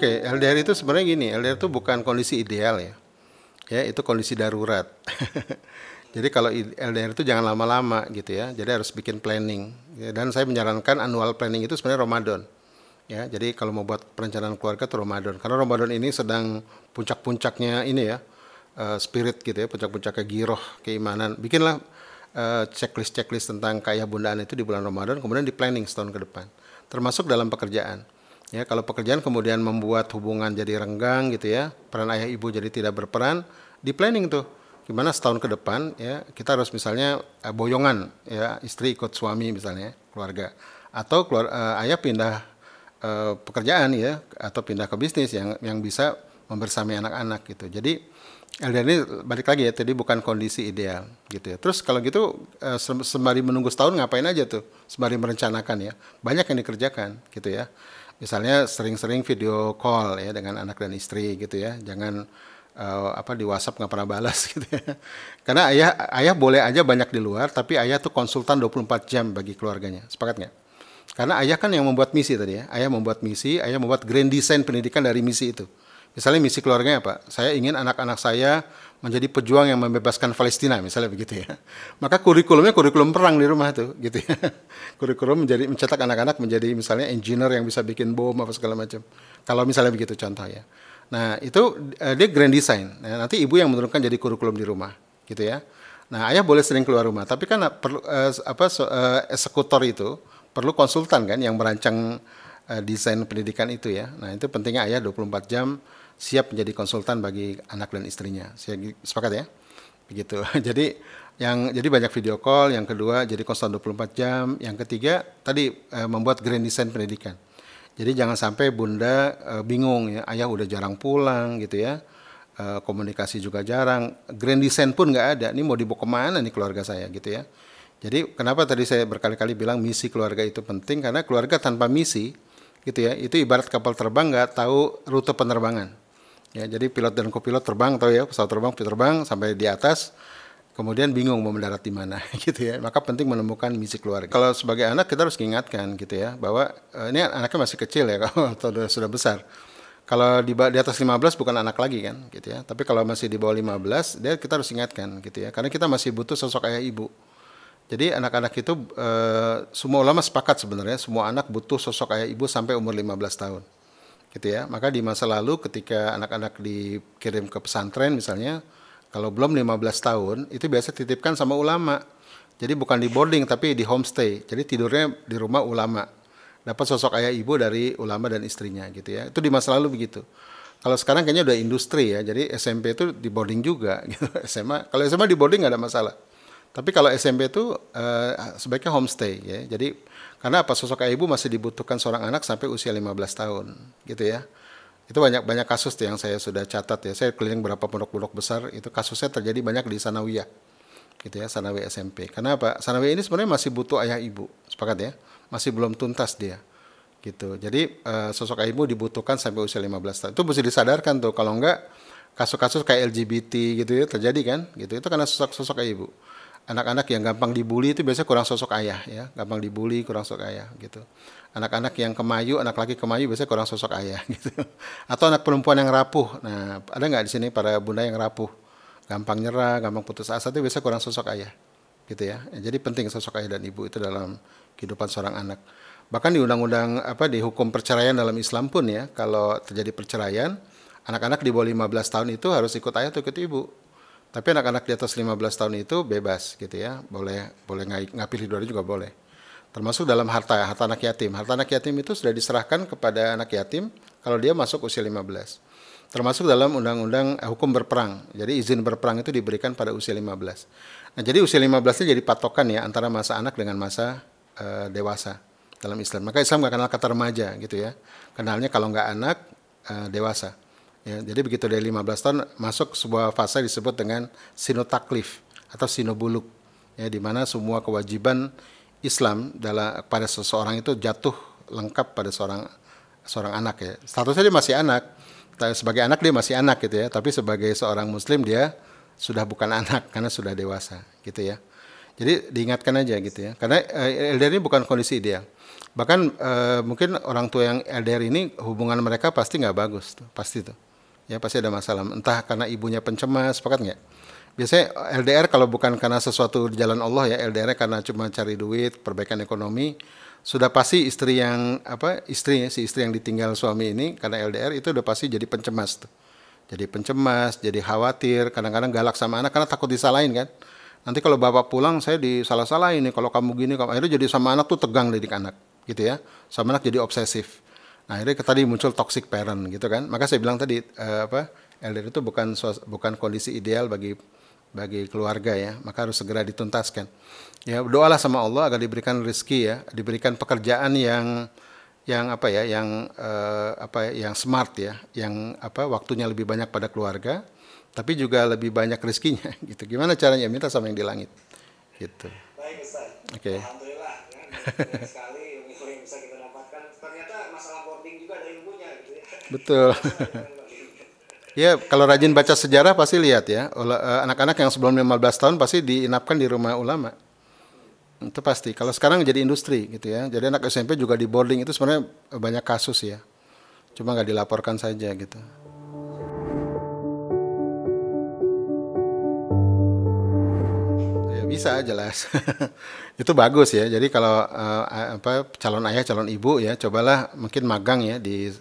Oke, LDR itu sebenarnya gini, LDR itu bukan kondisi ideal ya. Ya, itu kondisi darurat. Jadi kalau LDR itu jangan lama-lama gitu ya. Jadi harus bikin planning. Ya, dan saya menyarankan annual planning itu sebenarnya Ramadan. Ya, jadi kalau mau buat perencanaan keluarga itu Ramadan. Karena Ramadan ini sedang puncak-puncaknya ini ya, spirit gitu ya, puncak-puncaknya giroh, keimanan. Bikinlah checklist-checklist tentang keayah bundaan itu di bulan Ramadan, kemudian di planning setahun ke depan. Termasuk dalam pekerjaan. Ya, kalau pekerjaan kemudian membuat hubungan jadi renggang gitu ya, peran ayah ibu jadi tidak berperan, di planning tuh. Gimana setahun ke depan ya, kita harus misalnya boyongan ya, istri ikut suami misalnya, keluarga. Atau ayah pindah pekerjaan ya, atau pindah ke bisnis yang bisa membersamai anak-anak gitu. Jadi LDR ini balik lagi ya, tadi bukan kondisi ideal gitu ya. Terus kalau gitu sembari menunggu setahun ngapain aja tuh, sembari merencanakan ya, banyak yang dikerjakan gitu ya. Misalnya sering-sering video call ya dengan anak dan istri gitu ya, jangan di WhatsApp nggak pernah balas gitu ya. Karena ayah boleh aja banyak di luar, tapi ayah tuh konsultan 24 jam bagi keluarganya, sepakat nggak? Karena ayah kan yang membuat misi tadi ya, ayah membuat misi, ayah membuat grand design pendidikan dari misi itu. Misalnya misi keluarganya apa? Saya ingin anak-anak saya menjadi pejuang yang membebaskan Palestina, misalnya begitu ya. Maka kurikulumnya kurikulum perang di rumah tuh, gitu ya. Kurikulum mencetak anak-anak menjadi misalnya engineer yang bisa bikin bom apa segala macam. Kalau misalnya begitu contoh ya. Nah itu dia grand design. Nah, nanti ibu yang menurunkan jadi kurikulum di rumah, gitu ya. Nah ayah boleh sering keluar rumah, tapi kan perlu eksekutor itu perlu konsultan kan yang merancang desain pendidikan itu ya. Nah itu pentingnya ayah 24 jam siap menjadi konsultan bagi anak dan istrinya. Sepakat ya? Begitu. Jadi banyak video call, yang kedua jadi konsultan 24 jam, yang ketiga tadi membuat grand design pendidikan. Jadi jangan sampai bunda bingung ya, ayah udah jarang pulang gitu ya. Komunikasi juga jarang, grand design pun nggak ada. Ini mau dibawa kemana nih keluarga saya gitu ya. Jadi kenapa tadi saya berkali-kali bilang misi keluarga itu penting, karena keluarga tanpa misi gitu ya, itu ibarat kapal terbang nggak tahu rute penerbangan. Ya, jadi pilot dan kopilot terbang, tahu ya, pesawat terbang sampai di atas, kemudian bingung mau mendarat di mana, gitu ya. Maka penting menemukan misi keluarga. Kalau sebagai anak kita harus mengingatkan, gitu ya, bahwa ini anaknya masih kecil ya, kalau atau sudah besar. Kalau di atas 15 bukan anak lagi kan, gitu ya. Tapi kalau masih di bawah 15, kita harus ingatkan, gitu ya, karena kita masih butuh sosok ayah ibu. Jadi anak-anak itu semua ulama sepakat sebenarnya, semua anak butuh sosok ayah ibu sampai umur 15 tahun. Gitu ya. Maka di masa lalu ketika anak-anak dikirim ke pesantren misalnya, kalau belum 15 tahun itu biasa titipkan sama ulama. Jadi bukan di boarding tapi di homestay. Jadi tidurnya di rumah ulama. Dapat sosok ayah ibu dari ulama dan istrinya gitu ya. Itu di masa lalu begitu. Kalau sekarang kayaknya udah industri ya. Jadi SMP itu di boarding juga gitu. Kalau SMA di boarding nggak ada masalah. Tapi kalau SMP itu sebaiknya homestay ya. Jadi karena apa, sosok ayah ibu masih dibutuhkan seorang anak sampai usia 15 tahun gitu ya. Itu banyak kasus tuh yang saya sudah catat ya. Saya keliling berapa pondok-pondok besar, itu kasusnya terjadi banyak di sanawiyah. Gitu ya, sanawiyah SMP. Karena apa? Sanawiyah ini sebenarnya masih butuh ayah ibu. Sepakat ya? Masih belum tuntas dia. Gitu. Jadi sosok ayah ibu dibutuhkan sampai usia 15 tahun. Itu mesti disadarkan tuh, kalau enggak kasus-kasus kayak LGBT gitu ya terjadi kan? Gitu. Itu karena sosok ayah ibu. Anak-anak yang gampang dibully itu biasanya kurang sosok ayah ya, gampang dibully kurang sosok ayah gitu. Anak-anak yang kemayu, anak laki kemayu biasanya kurang sosok ayah gitu. Atau anak perempuan yang rapuh. Nah, ada nggak di sini para bunda yang rapuh, gampang nyerah, gampang putus asa, itu biasanya kurang sosok ayah gitu ya. Jadi penting sosok ayah dan ibu itu dalam kehidupan seorang anak. Bahkan di undang-undang di hukum perceraian dalam Islam pun ya, kalau terjadi perceraian, anak-anak di bawah 15 tahun itu harus ikut ayah atau ikut ibu. Tapi anak-anak di atas 15 tahun itu bebas gitu ya, boleh ngapil dua juga boleh. Termasuk dalam harta anak yatim. Harta anak yatim itu sudah diserahkan kepada anak yatim kalau dia masuk usia 15. Termasuk dalam undang-undang hukum berperang. Jadi izin berperang itu diberikan pada usia 15. Nah, jadi usia 15-nya jadi patokan ya antara masa anak dengan masa dewasa dalam Islam. Maka Islam nggak kenal kata remaja gitu ya. Kenalnya kalau nggak anak, dewasa. Ya, jadi begitu dari 15 tahun masuk sebuah fase disebut dengan sinotaklif atau sinobuluk, ya, di mana semua kewajiban Islam pada seseorang itu jatuh lengkap pada seorang anak ya. Statusnya dia masih anak, sebagai anak dia masih anak gitu ya, tapi sebagai seorang Muslim dia sudah bukan anak karena sudah dewasa gitu ya. Jadi diingatkan aja gitu ya. Karena LDR ini bukan kondisi ideal. Bahkan mungkin orang tua yang LDR ini hubungan mereka pasti nggak bagus tuh, pasti tuh. Ya pasti ada masalah. Entah karena ibunya pencemas, sepakat nggak? Biasanya LDR kalau bukan karena sesuatu di jalan Allah ya, LDR karena cuma cari duit, perbaikan ekonomi, sudah pasti istri yang si istri yang ditinggal suami ini karena LDR itu udah pasti jadi pencemas tuh. Jadi pencemas, jadi khawatir, kadang-kadang galak sama anak karena takut disalahin kan. Nanti kalau bapak pulang saya disalah-salahin nih, kalau kamu gini, kamu akhirnya jadi sama anak tuh tegang didik anak, gitu ya. Sama anak jadi obsesif. Nah, akhirnya tadi muncul toxic parent gitu kan. Maka saya bilang tadi LDR itu bukan kondisi ideal bagi keluarga ya, maka harus segera dituntaskan. Ya, berdoalah sama Allah agar diberikan rezeki ya, diberikan pekerjaan yang smart ya, yang waktunya lebih banyak pada keluarga, tapi juga lebih banyak rezekinya gitu. Gimana caranya? Minta sama yang di langit. Gitu. Baik Ustaz. Oke. Alhamdulillah ya, banyak sekali ilmu yang bisa kita dapatkan. Ternyata masalah boarding juga ada ilmunya gitu ya. Betul. Ya, kalau rajin baca sejarah pasti lihat ya, anak-anak yang sebelum 15 tahun pasti diinapkan di rumah ulama. Itu pasti. Kalau sekarang jadi industri gitu ya. Jadi anak SMP juga di boarding itu sebenarnya banyak kasus ya. Cuma nggak dilaporkan saja gitu. Ya bisa jelas. Itu bagus ya. Jadi kalau calon ayah, calon ibu ya, cobalah mungkin magang ya di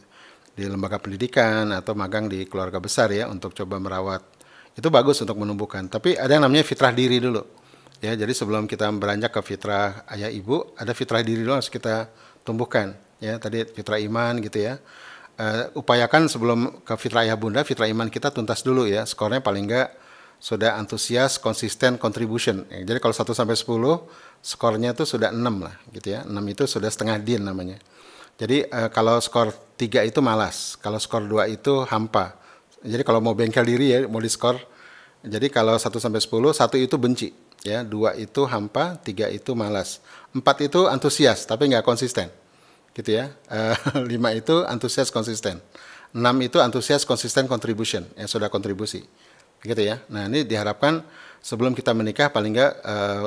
lembaga pendidikan atau magang di keluarga besar ya untuk coba merawat. Itu bagus untuk menumbuhkan. Tapi ada yang namanya fitrah diri dulu. Ya, jadi sebelum kita beranjak ke fitrah ayah ibu, ada fitrah diri dulu harus kita tumbuhkan. Ya, tadi fitrah iman gitu ya. Upayakan sebelum ke fitrah ayah bunda, fitrah iman kita tuntas dulu ya. Skornya paling enggak sudah antusias, konsisten, contribution. Ya, jadi kalau 1 sampai 10, skornya tuh sudah 6 lah gitu ya. 6 itu sudah setengah din namanya. Jadi kalau skor 3 itu malas, kalau skor 2 itu hampa. Jadi kalau mau bengkel diri ya, mau diskor. Jadi kalau 1 sampai 10, 1 itu benci. Ya, 2 itu hampa, 3 itu malas, 4 itu antusias tapi nggak konsisten, gitu ya. 5 itu antusias konsisten, 6 itu antusias konsisten contribution, yang sudah kontribusi, gitu ya. Nah ini diharapkan sebelum kita menikah paling nggak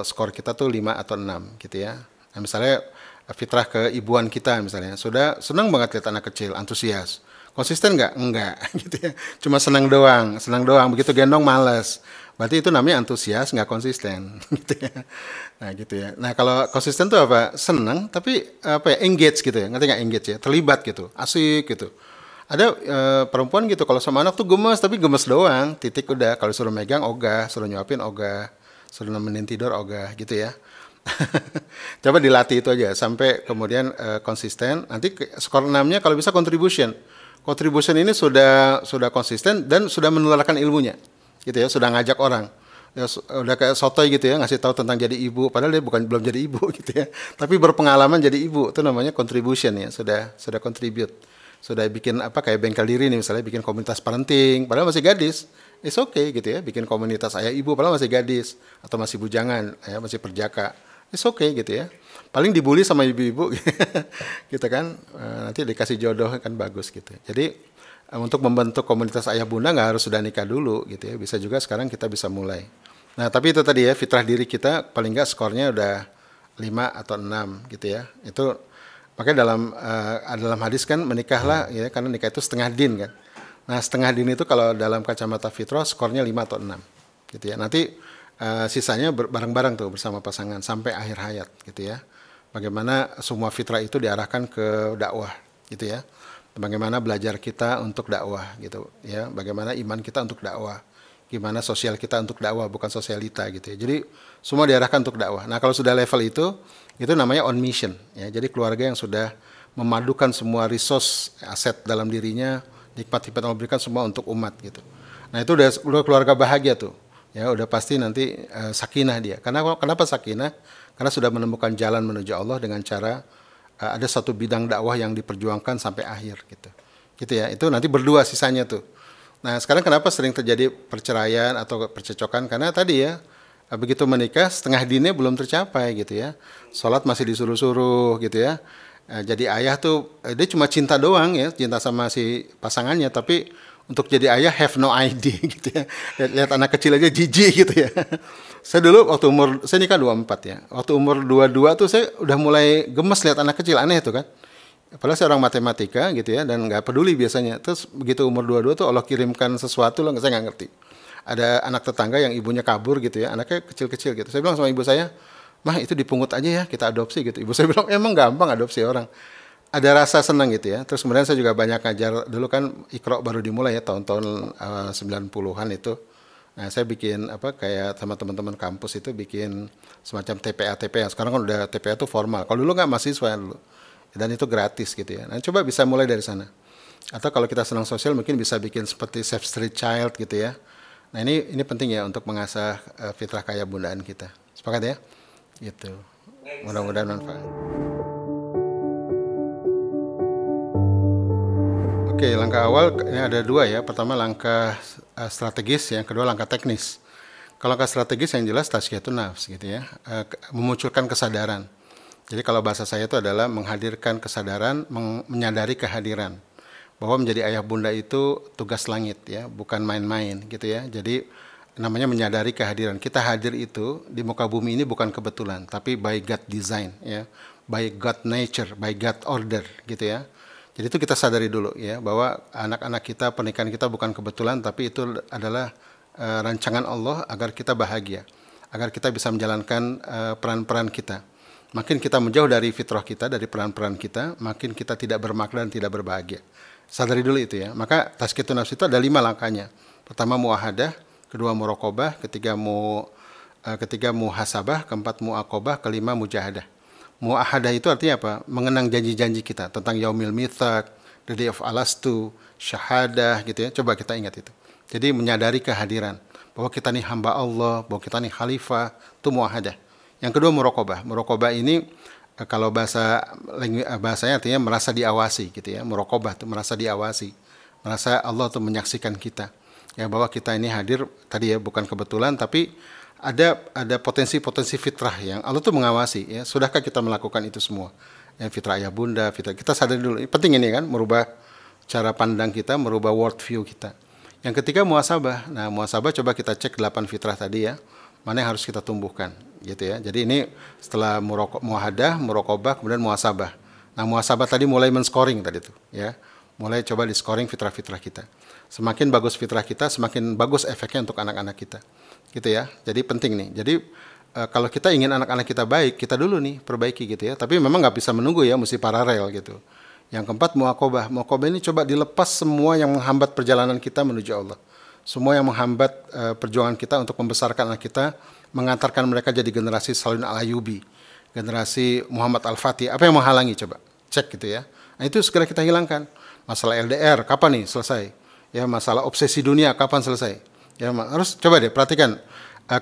skor kita tuh 5 atau 6, gitu ya. Nah misalnya fitrah keibuan kita misalnya, sudah senang banget lihat anak kecil, antusias. Konsisten nggak? Enggak, gitu ya. Cuma senang doang, begitu gendong males. Berarti itu namanya antusias, nggak konsisten, gitu ya. Nah, gitu ya. Nah, kalau konsisten itu apa? Senang, tapi engage gitu ya. Ngerti nggak engage ya? Terlibat gitu, asik gitu. Ada perempuan gitu, kalau sama anak tuh gemes, tapi gemes doang, titik udah. Kalau suruh megang ogah, suruh nyuapin ogah, suruh nemenin tidur ogah, gitu ya. Coba dilatih itu aja, sampai kemudian konsisten. Nanti skor 6-nya kalau bisa contribution. Contribution ini sudah konsisten dan sudah menularkan ilmunya, gitu ya, sudah ngajak orang, ya, udah kayak sotoy gitu ya, ngasih tahu tentang jadi ibu, padahal dia belum jadi ibu gitu ya, tapi berpengalaman jadi ibu, itu namanya contribution ya, sudah contribute, sudah bikin kayak bengkel diri nih misalnya, bikin komunitas parenting, padahal masih gadis, it's okay gitu ya, bikin komunitas ayah ibu, padahal masih gadis atau masih bujangan, ya masih perjaka, it's okay gitu ya. Paling dibully sama ibu-ibu gitu kan, nanti dikasih jodoh kan bagus gitu. Jadi untuk membentuk komunitas ayah bunda nggak harus sudah nikah dulu gitu ya, bisa juga sekarang kita bisa mulai. Nah tapi itu tadi ya, fitrah diri kita paling nggak skornya udah 5 atau 6 gitu ya. Itu makanya dalam hadis kan menikahlah ya, karena nikah itu setengah din kan. Nah setengah din itu kalau dalam kacamata fitrah skornya 5 atau 6 gitu ya. Nanti sisanya bareng-bareng tuh bersama pasangan sampai akhir hayat gitu ya. Bagaimana semua fitrah itu diarahkan ke dakwah gitu ya. Bagaimana belajar kita untuk dakwah gitu ya. Bagaimana iman kita untuk dakwah. Gimana sosial kita untuk dakwah, bukan sosialita gitu ya. Jadi semua diarahkan untuk dakwah. Nah, kalau sudah level itu namanya on mission ya. Jadi keluarga yang sudah memadukan semua resource aset dalam dirinya, nikmat-nikmat Allah berikan semua untuk umat gitu. Nah, itu udah keluarga bahagia tuh. Ya, udah pasti nanti sakinah dia. Kenapa sakinah? Karena sudah menemukan jalan menuju Allah dengan cara ada satu bidang dakwah yang diperjuangkan sampai akhir gitu. Gitu ya. Itu nanti berdua sisanya tuh. Nah, sekarang kenapa sering terjadi perceraian atau percecokan? Karena tadi ya, begitu menikah setengah dinnya belum tercapai gitu ya. Sholat masih disuruh-suruh gitu ya. Jadi ayah tuh dia cuma cinta doang ya, cinta sama si pasangannya, tapi Untuk jadi ayah have no idea gitu ya. Lihat anak kecil aja jijik gitu ya. Saya dulu waktu saya nikah 24 ya. Waktu umur 22 tuh saya udah mulai gemes lihat anak kecil, aneh itu kan. Padahal saya orang matematika gitu ya dan nggak peduli biasanya. Terus begitu umur 22 tuh Allah kirimkan sesuatu loh, saya nggak ngerti. Ada anak tetangga yang ibunya kabur gitu ya, anaknya kecil-kecil gitu. Saya bilang sama ibu saya, "Mah, itu dipungut aja ya, kita adopsi gitu." Ibu saya bilang, "Emang gampang adopsi orang." Ada rasa senang gitu ya. Terus kemudian saya juga banyak ngajar, dulu kan Iqra baru dimulai ya tahun-tahun 90-an itu. Nah, saya bikin apa kayak sama teman-teman kampus itu bikin semacam TPA. Sekarang kan udah TPA itu formal. Kalau dulu nggak mahasiswa dulu. Dan itu gratis gitu ya. Nah, coba bisa mulai dari sana. Atau kalau kita senang sosial mungkin bisa bikin seperti Save Street Child gitu ya. Nah, ini penting ya untuk mengasah fitrah kaya bundaan kita. Sepakat ya? Gitu. Mudah-mudahan manfaat. Oke, langkah awal ini ada dua ya. Pertama langkah strategis, yang kedua langkah teknis. Kalau langkah strategis yang jelas tazkiyatun nafs gitu ya, memunculkan kesadaran. Jadi kalau bahasa saya itu adalah menghadirkan kesadaran, menyadari kehadiran. Bahwa menjadi ayah bunda itu tugas langit ya, bukan main-main gitu ya. Jadi namanya menyadari kehadiran. Kita hadir itu di muka bumi ini bukan kebetulan, tapi by God design ya, by God nature, by God order gitu ya. Jadi itu kita sadari dulu ya, bahwa anak-anak kita, pernikahan kita bukan kebetulan, tapi itu adalah rancangan Allah agar kita bahagia, agar kita bisa menjalankan peran-peran kita. Makin kita menjauh dari fitrah kita, dari peran-peran kita, makin kita tidak bermakna dan tidak berbahagia. Sadari dulu itu ya. Maka tazkiyatun nafs itu ada 5 langkahnya. Pertama muahadah, kedua muraqabah, ketiga muhasabah, keempat muaqabah, kelima mujahadah. Muahadah itu artinya apa? Mengenang janji-janji kita tentang yaumil mitsaq, the day of alastu, syahadah gitu ya. Coba kita ingat itu. Jadi menyadari kehadiran bahwa kita ini hamba Allah, bahwa kita ini khalifah, itu muahadah. Yang kedua muraqabah. Muraqabah ini kalau bahasanya artinya merasa diawasi gitu ya. Muraqabah itu merasa diawasi. Merasa Allah itu menyaksikan kita. Ya, bahwa kita ini hadir tadi ya bukan kebetulan, tapi ada potensi-potensi fitrah yang Allah tuh mengawasi ya. Sudahkah kita melakukan itu semua? Ya, fitrah ayah bunda, fitrah kita sadar dulu. Penting ini kan, merubah cara pandang kita, merubah world view kita. Yang ketiga muhasabah. Nah, muhasabah coba kita cek 8 fitrah tadi ya. Mana yang harus kita tumbuhkan gitu ya. Jadi ini setelah muahadah, muraqabah, kemudian muhasabah. Nah, muhasabah tadi mulai men-scoring tadi tuh ya. Mulai coba di-scoring fitrah-fitrah kita. Semakin bagus fitrah kita, semakin bagus efeknya untuk anak-anak kita. Gitu ya. Jadi penting nih. Jadi kalau kita ingin anak-anak kita baik, kita dulu nih perbaiki gitu ya. Tapi memang nggak bisa menunggu ya, mesti paralel gitu. Yang keempat muaqabah. Muaqabah ini coba dilepas semua yang menghambat perjalanan kita menuju Allah. Semua yang menghambat perjuangan kita untuk membesarkan anak kita, mengantarkan mereka jadi generasi Salim Al-Ayyubi, generasi Muhammad Al-Fatih. Apa yang menghalangi coba? Cek gitu ya. Nah, itu segera kita hilangkan. Masalah LDR kapan nih selesai? Ya, masalah obsesi dunia kapan selesai? Ya, harus coba deh perhatikan.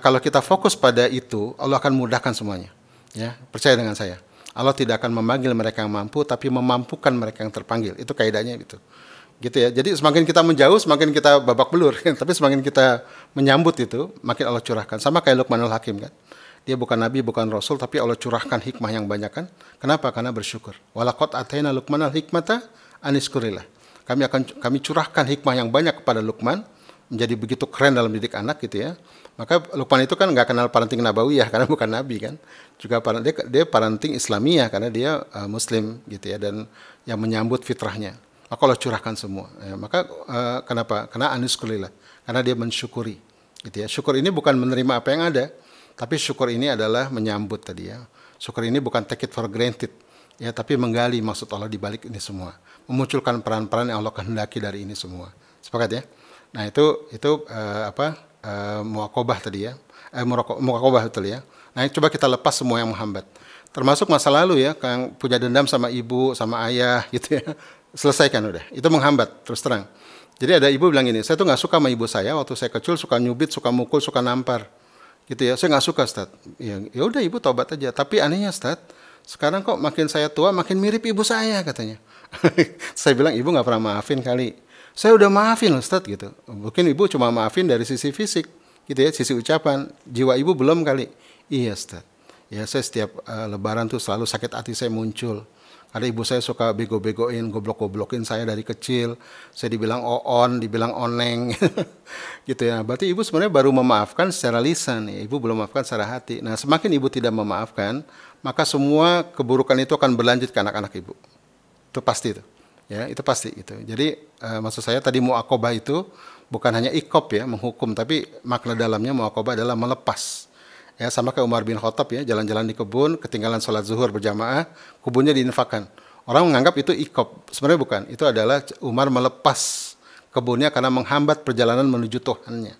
Kalau kita fokus pada itu, Allah akan mudahkan semuanya. Ya, percaya dengan saya. Allah tidak akan memanggil mereka yang mampu, tapi memampukan mereka yang terpanggil. Itu kaidahnya gitu. Gitu ya. Jadi semakin kita menjauh, semakin kita babak belur. Tapi semakin kita menyambut itu, makin Allah curahkan. Sama kayak Luqmanul Hakim kan. Dia bukan nabi, bukan rasul, tapi Allah curahkan hikmah yang banyak kan. Kenapa? Karena bersyukur. Walaqad ataina Luqmanal hikmata aniskurillah. Kami curahkan hikmah yang banyak kepada Luqman, menjadi begitu keren dalam didik anak gitu ya. Maka Luqman itu kan nggak kenal parenting nabawiyah karena bukan nabi kan. Juga dia parenting Islamiyah karena dia Muslim gitu ya, dan yang menyambut fitrahnya. Maka Allah curahkan semua. Ya, maka kenapa? Karena aniskurillah. Karena dia mensyukuri. Gitu ya. Syukur ini bukan menerima apa yang ada, tapi syukur ini adalah menyambut tadi ya. Syukur ini bukan take it for granted, ya, tapi menggali maksud Allah di balik ini semua. Memunculkan peran-peran yang Allah kehendaki dari ini semua. Sepakat ya? Nah, itu muaqabah tadi ya. Muaqabah betul ya. Nah, coba kita lepas semua yang menghambat. Termasuk masa lalu ya, yang punya dendam sama ibu, sama ayah gitu ya. Selesaikan udah. Itu menghambat terus terang. Jadi ada ibu bilang ini, saya tuh nggak suka sama ibu saya waktu saya kecil, suka nyubit, suka mukul, suka nampar. Gitu ya. Saya nggak suka, Ustaz. Ya udah ibu tobat aja. Tapi anehnya, Ustaz, sekarang kok makin saya tua makin mirip ibu saya katanya. Saya bilang ibu nggak pernah maafin kali. Saya udah maafin Ustaz gitu. Mungkin ibu cuma maafin dari sisi fisik gitu ya, sisi ucapan. Jiwa ibu belum kali. Iya Ustaz. Ya saya setiap lebaran tuh selalu sakit hati saya muncul. Ada ibu saya suka bego-begoin, goblok-goblokin saya dari kecil. Saya dibilang oon, dibilang oneng, gitu ya. Berarti ibu sebenarnya baru memaafkan secara lisan, ya. Ibu belum memaafkan secara hati. Nah, semakin ibu tidak memaafkan, maka semua keburukan itu akan berlanjut ke anak-anak ibu. Itu pasti itu. Ya, itu pasti itu. Jadi maksud saya tadi muakobah itu bukan hanya ikop ya, menghukum, tapi makna dalamnya muakobah adalah melepas. Ya, sama kayak Umar bin Khattab ya, jalan-jalan di kebun, ketinggalan sholat zuhur berjamaah, kebunnya diinfakkan. Orang menganggap itu ikop, sebenarnya bukan. Itu adalah Umar melepas kebunnya karena menghambat perjalanan menuju Tuhannya.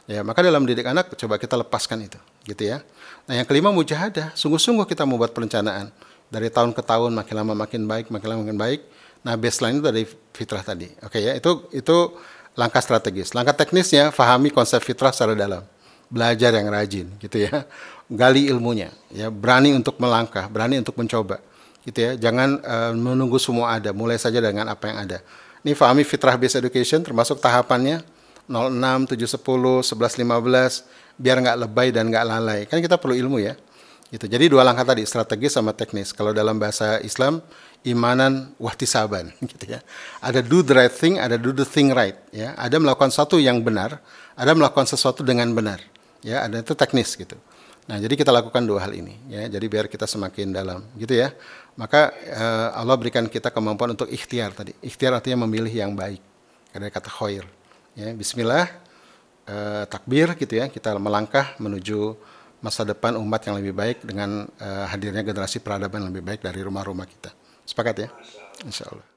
Ya, maka dalam didik anak coba kita lepaskan itu, gitu ya. Nah, yang kelima mujahadah, sungguh-sungguh kita membuat perencanaan dari tahun ke tahun, makin lama makin baik, makin lama makin baik. Nah, baseline itu dari fitrah tadi. Oke ya, itu langkah strategis. Langkah teknisnya, fahami konsep fitrah secara dalam. Belajar yang rajin, gitu ya. Gali ilmunya, ya. Berani untuk melangkah, berani untuk mencoba, gitu ya. Jangan menunggu semua ada, mulai saja dengan apa yang ada. Ini fahami fitrah based education, termasuk tahapannya 06, 7, 10, 11, 15, biar nggak lebay dan nggak lalai. Kan kita perlu ilmu ya. Gitu. Jadi dua langkah tadi, strategis sama teknis. Kalau dalam bahasa Islam, imanan wahtisaban, gitu ya. Ada do the right thing, ada do the thing right, ya. Ada melakukan sesuatu yang benar, ada melakukan sesuatu dengan benar, ya. Ada itu teknis gitu. Nah, jadi kita lakukan dua hal ini, ya. Jadi biar kita semakin dalam, gitu ya. Maka Allah berikan kita kemampuan untuk ikhtiar tadi. Ikhtiar artinya memilih yang baik. Ada kata khair, ya. Bismillah, takbir, gitu ya. Kita melangkah menuju masa depan umat yang lebih baik dengan hadirnya generasi peradaban yang lebih baik dari rumah-rumah kita. Sepakat ya? Insya Allah.